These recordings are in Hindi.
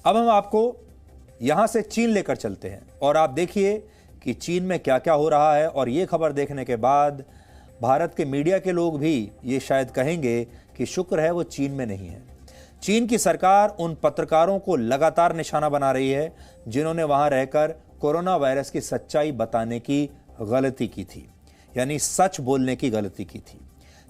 अब हम आपको यहां से चीन लेकर चलते हैं और आप देखिए कि चीन में क्या क्या हो रहा है। और ये खबर देखने के बाद भारत के मीडिया के लोग भी ये शायद कहेंगे कि शुक्र है वो चीन में नहीं है। चीन की सरकार उन पत्रकारों को लगातार निशाना बना रही है जिन्होंने वहां रहकर कोरोना वायरस की सच्चाई बताने की गलती की थी, यानी सच बोलने की गलती की थी।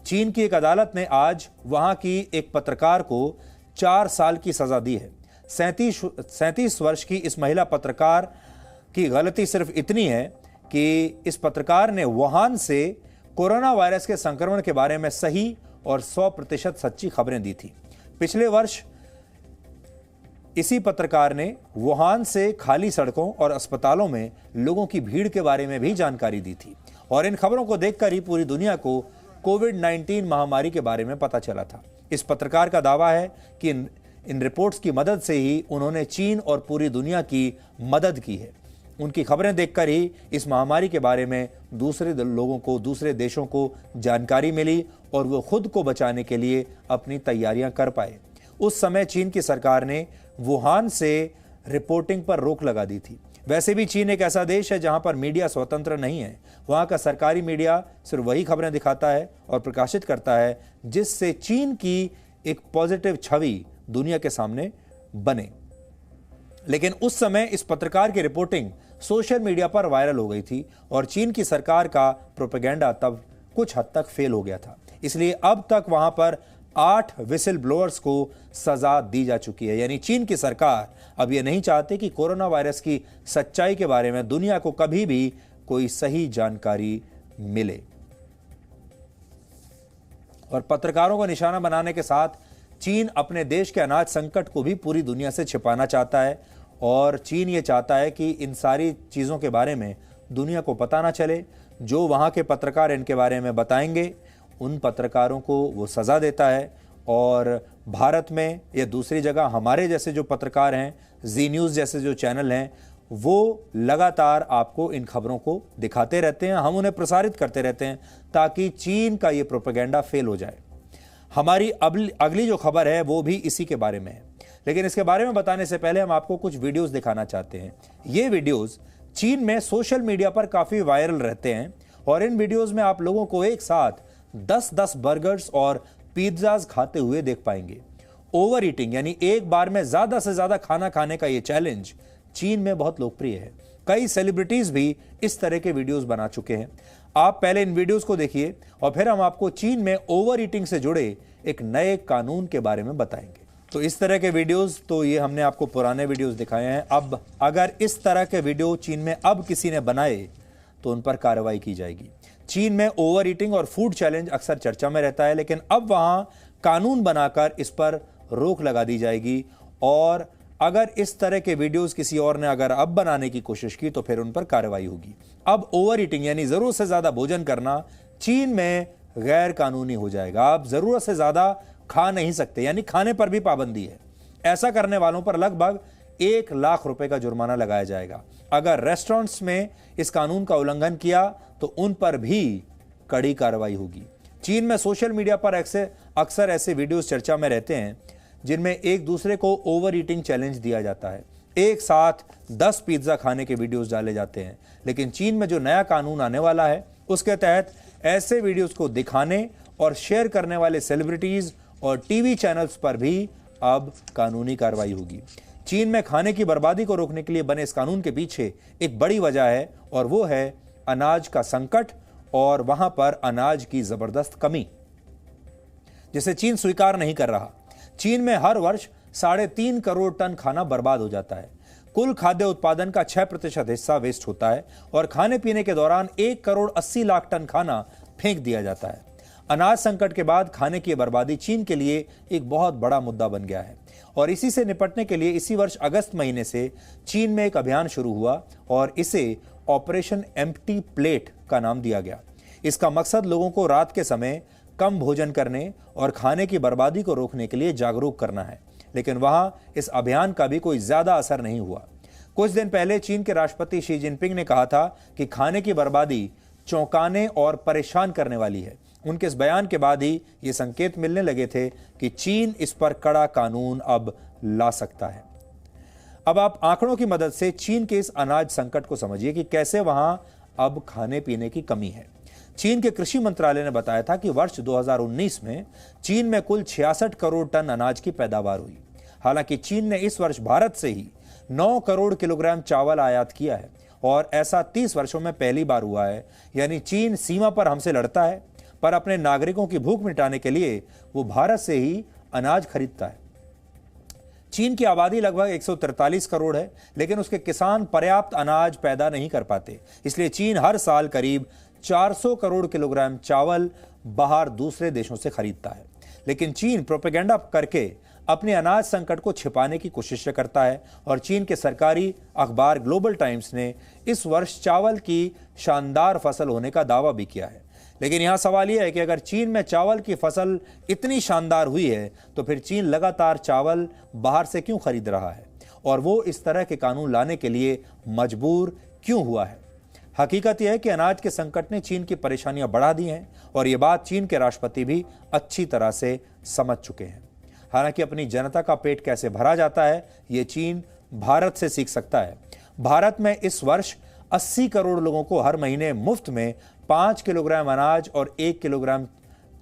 चीन की एक अदालत ने आज वहां की एक पत्रकार को 4 साल की सजा दी है। 37 वर्ष की इस महिला पत्रकार की गलती सिर्फ इतनी है कि इस पत्रकार ने वुहान से कोरोना वायरस के संक्रमण के बारे में सही और 100% सच्ची खबरें दी थी। पिछले वर्ष इसी पत्रकार ने वुहान से खाली सड़कों और अस्पतालों में लोगों की भीड़ के बारे में भी जानकारी दी थी और इन खबरों को देखकर ही पूरी दुनिया को कोविड-19 महामारी के बारे में पता चला था। इस पत्रकार का दावा है कि इन रिपोर्ट्स की मदद से ही उन्होंने चीन और पूरी दुनिया की मदद की है। उनकी खबरें देखकर ही इस महामारी के बारे में दूसरे लोगों को, दूसरे देशों को जानकारी मिली और वो खुद को बचाने के लिए अपनी तैयारियां कर पाए। उस समय चीन की सरकार ने वुहान से रिपोर्टिंग पर रोक लगा दी थी। वैसे भी चीन एक ऐसा देश है जहां पर मीडिया स्वतंत्र नहीं है। वहां का सरकारी मीडिया सिर्फ वही खबरें दिखाता है और प्रकाशित करता है जिससे चीन की एक पॉजिटिव छवि दुनिया के सामने बने। लेकिन उस समय इस पत्रकार की रिपोर्टिंग सोशल मीडिया पर वायरल हो गई थी और चीन की सरकार का प्रोपेगेंडा तब कुछ हद तक फेल हो गया था। इसलिए अब तक वहां पर 8 विसिल ब्लोअर्स को सजा दी जा चुकी है। यानी चीन की सरकार अब यह नहीं चाहती कि कोरोना वायरस की सच्चाई के बारे में दुनिया को कभी भी कोई सही जानकारी मिले। और पत्रकारों को निशाना बनाने के साथ चीन अपने देश के अनाज संकट को भी पूरी दुनिया से छिपाना चाहता है और चीन ये चाहता है कि इन सारी चीज़ों के बारे में दुनिया को पता ना चले। जो वहाँ के पत्रकार इनके बारे में बताएंगे उन पत्रकारों को वो सज़ा देता है। और भारत में या दूसरी जगह हमारे जैसे जो पत्रकार हैं, जी न्यूज़ जैसे जो चैनल हैं, वो लगातार आपको इन खबरों को दिखाते रहते हैं, हम उन्हें प्रसारित करते रहते हैं ताकि चीन का ये प्रोपेगेंडा फेल हो जाए। हमारी अगली जो खबर है वो भी इसी के बारे में है, लेकिन इसके बारे में बताने से पहले हम आपको कुछ वीडियोस दिखाना चाहते हैं। ये वीडियोस चीन में सोशल मीडिया पर काफ़ी वायरल रहते हैं और इन वीडियोस में आप लोगों को एक साथ 10-10 बर्गर्स और पिज्ज़ाज खाते हुए देख पाएंगे। ओवर ईटिंग यानी एक बार में ज़्यादा से ज़्यादा खाना खाने का ये चैलेंज चीन में बहुत लोकप्रिय है। कई सेलिब्रिटीज भी इस तरह के वीडियोस बना चुके हैं। आप पहले इन वीडियोस को देखिए और फिर हम आपको चीन में ओवर ईटिंग से जुड़े एक नए कानून के बारे में बताएंगे। तो इस तरह के वीडियोस तो ये हमने आपको पुराने वीडियोस दिखाए हैं। अब अगर इस तरह के वीडियो चीन में अब किसी ने बनाए तो उन पर कार्रवाई की जाएगी। चीन में ओवर ईटिंग और फूड चैलेंज अक्सर चर्चा में रहता है, लेकिन अब वहां कानून बनाकर इस पर रोक लगा दी जाएगी और अगर इस तरह के वीडियोस किसी और ने अगर अब बनाने की कोशिश की तो फिर उन पर कार्रवाई होगी। अब ओवर ईटिंग यानी जरूरत से ज्यादा भोजन करना चीन में गैर कानूनी हो जाएगा। आप जरूरत से ज्यादा खा नहीं सकते, यानी खाने पर भी पाबंदी है। ऐसा करने वालों पर लगभग 1 लाख रुपए का जुर्माना लगाया जाएगा। अगर रेस्टोरेंट्स में इस कानून का उल्लंघन किया तो उन पर भी कड़ी कार्रवाई होगी। चीन में सोशल मीडिया पर अक्सर ऐसे वीडियोस चर्चा में रहते हैं जिनमें एक दूसरे को ओवर ईटिंग चैलेंज दिया जाता है। एक साथ 10 पिज्जा खाने के वीडियोस डाले जाते हैं। लेकिन चीन में जो नया कानून आने वाला है उसके तहत ऐसे वीडियोस को दिखाने और शेयर करने वाले सेलिब्रिटीज और टीवी चैनल्स पर भी अब कानूनी कार्रवाई होगी। चीन में खाने की बर्बादी को रोकने के लिए बने इस कानून के पीछे एक बड़ी वजह है और वो है अनाज का संकट और वहां पर अनाज की जबरदस्त कमी, जिसे चीन स्वीकार नहीं कर रहा। चीन में हर वर्ष 3.5 करोड़ टन खाना बर्बाद हो जाता है। कुल खाद्य उत्पादन का 6% हिस्सा वेस्ट होता है और खाने पीने के दौरान 1 करोड़ 80 लाख टन खाना फेंक दिया जाता है। अनाज संकट के बाद खाने की बर्बादी चीन के लिए एक बहुत बड़ा मुद्दा बन गया है और इसी से निपटने के लिए इसी वर्ष अगस्त महीने से चीन में एक अभियान शुरू हुआ और इसे ऑपरेशन एम्प्टी प्लेट का नाम दिया गया। इसका मकसद लोगों को रात के समय कम भोजन करने और खाने की बर्बादी को रोकने के लिए जागरूक करना है। लेकिन वहां इस अभियान का भी कोई ज्यादा असर नहीं हुआ। कुछ दिन पहले चीन के राष्ट्रपति शी जिनपिंग ने कहा था कि खाने की बर्बादी चौंकाने और परेशान करने वाली है। उनके इस बयान के बाद ही ये संकेत मिलने लगे थे कि चीन इस पर कड़ा कानून अब ला सकता है। अब आप आंकड़ों की मदद से चीन के इस अनाज संकट को समझिए कि कैसे वहां अब खाने पीने की कमी है। चीन के कृषि मंत्रालय ने बताया था कि वर्ष 2019 में चीन में कुल 66 करोड़ टन अनाज की पैदावार हुई। हालांकि चीन ने इस वर्ष भारत से ही 9 करोड़ किलोग्राम चावल आयात किया है और ऐसा 30 वर्षों में पहली बार हुआ है। यानी चीन सीमा पर हमसे लड़ता है, पर अपने नागरिकों की भूख मिटाने के लिए वो भारत से ही अनाज खरीदता है। चीन की आबादी लगभग 143 करोड़ है, लेकिन उसके किसान पर्याप्त अनाज पैदा नहीं कर पाते। इसलिए चीन हर साल करीब 400 करोड़ किलोग्राम चावल बाहर दूसरे देशों से खरीदता है। लेकिन चीन प्रोपेगेंडा करके अपने अनाज संकट को छिपाने की कोशिश करता है और चीन के सरकारी अखबार ग्लोबल टाइम्स ने इस वर्ष चावल की शानदार फसल होने का दावा भी किया है। लेकिन यहां सवाल यह है कि अगर चीन में चावल की फसल इतनी शानदार हुई है तो फिर चीन लगातार चावल बाहर से क्यों खरीद रहा है और वो इस तरह के कानून लाने के लिए मजबूर क्यों हुआ है। हकीकत यह है कि अनाज के संकट ने चीन की परेशानियां बढ़ा दी हैं और ये बात चीन के राष्ट्रपति भी अच्छी तरह से समझ चुके हैं। हालांकि अपनी जनता का पेट कैसे भरा जाता है ये चीन भारत से सीख सकता है। भारत में इस वर्ष 80 करोड़ लोगों को हर महीने मुफ्त में 5 किलोग्राम अनाज और 1 किलोग्राम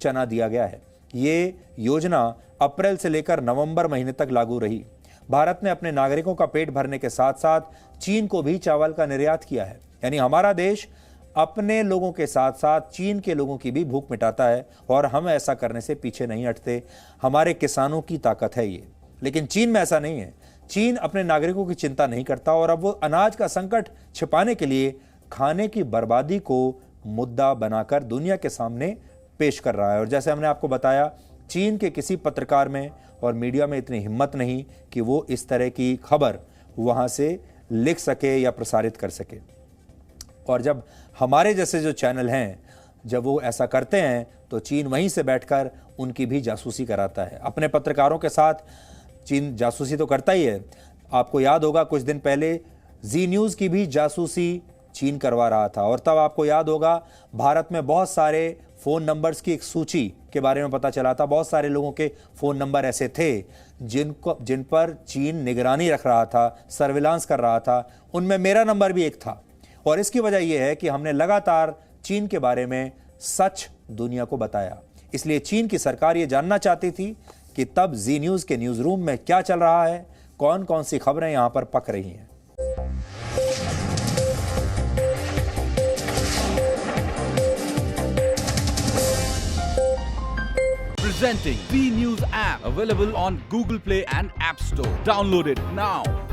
चना दिया गया है। ये योजना अप्रैल से लेकर नवंबर महीने तक लागू रही। भारत ने अपने नागरिकों का पेट भरने के साथ साथ चीन को भी चावल का निर्यात किया है। यानी हमारा देश अपने लोगों के साथ साथ चीन के लोगों की भी भूख मिटाता है और हम ऐसा करने से पीछे नहीं हटते। हमारे किसानों की ताकत है ये। लेकिन चीन में ऐसा नहीं है। चीन अपने नागरिकों की चिंता नहीं करता और अब वो अनाज का संकट छिपाने के लिए खाने की बर्बादी को मुद्दा बनाकर दुनिया के सामने पेश कर रहा है। और जैसे हमने आपको बताया, चीन के किसी पत्रकार में और मीडिया में इतनी हिम्मत नहीं कि वो इस तरह की खबर वहां से लिख सके या प्रसारित कर सके। और जब हमारे जैसे जो चैनल हैं जब वो ऐसा करते हैं तो चीन वहीं से बैठकर उनकी भी जासूसी कराता है। अपने पत्रकारों के साथ चीन जासूसी तो करता ही है। आपको याद होगा कुछ दिन पहले जी न्यूज़ की भी जासूसी चीन करवा रहा था और तब आपको याद होगा भारत में बहुत सारे फ़ोन नंबर्स की एक सूची के बारे में पता चला था। बहुत सारे लोगों के फ़ोन नंबर ऐसे थे जिन पर चीन निगरानी रख रहा था, सर्विलांस कर रहा था। उनमें मेरा नंबर भी एक था और इसकी वजह यह है कि हमने लगातार चीन के बारे में सच दुनिया को बताया। इसलिए चीन की सरकार ये जानना चाहती थी कि तब जी न्यूज़ के न्यूज़ रूम में क्या चल रहा है, कौन कौन सी खबरें यहां पर पक रही हैं। Presenting V News app, available on Google Play and App Store. Download it now.